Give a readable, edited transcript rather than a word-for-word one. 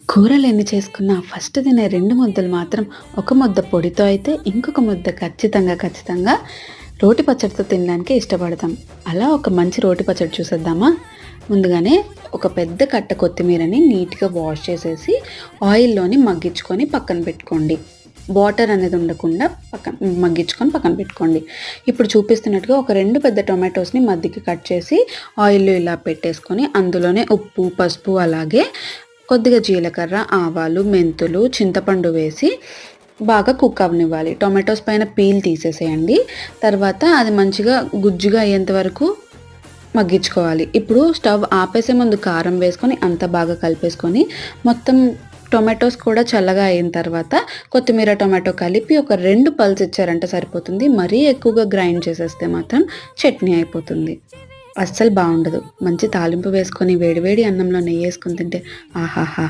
కూరలు ఎన్ని చేసుకున్నా ఫస్ట్ తినే 2 ముద్దలు మాత్రం ఒక ముద్ద పొడితో అయితే ఇంకొక ముద్ద ఖచ్చితంగా రోటి పచ్చడితో తినడానికే ఇష్టపడతాం. అలా ఒక మంచి రోటి పచ్చడి చూసేద్దామా? ముందుగానే ఒక పెద్ద కట్ట కొత్తిమీరని నీట్‌గా వాష్ చేసేసి ఆయిల్‌లోని మగ్గించుకొని పక్కన పెట్టుకోండి. వాటర్ అనేది ఉండకుండా మగ్గించుకొని పక్కన పెట్టుకోండి. ఇప్పుడు చూపిస్తున్నట్టుగా ఒక 2 పెద్ద టొమాటోస్‌ని మధ్యకి కట్ చేసి ఆయిల్‌లో ఇలా పెట్టేసుకొని అందులోనే ఉప్పు, పసుపు అలాగే కొద్దిగా జీలకర్ర, ఆవాలు, మెంతులు, చింతపండు వేసి బాగా కుక్ అవ్వనివ్వాలి. టొమాటోస్ పైన పీల్ తీసేసేయండి. తర్వాత అది మంచిగా గుజ్జుగా అయ్యేంత వరకు మగ్గించుకోవాలి. ఇప్పుడు స్టవ్ ఆపేసే ముందు కారం వేసుకొని అంతా బాగా కలిపేసుకొని మొత్తం టొమాటోస్ కూడా చల్లగా అయిన తర్వాత కొత్తిమీర, టొమాటో కలిపి ఒక 2 పల్స్ ఇచ్చారంటే సరిపోతుంది. మరీ ఎక్కువగా గ్రైండ్ చేసేస్తే మాత్రం చట్నీ అయిపోతుంది. అస్సలు బావుండదు. మంచి తాలింపు వేసుకొని వేడి వేడి అన్నంలో నెయ్యేసుకొని తింటే ఆహాహా!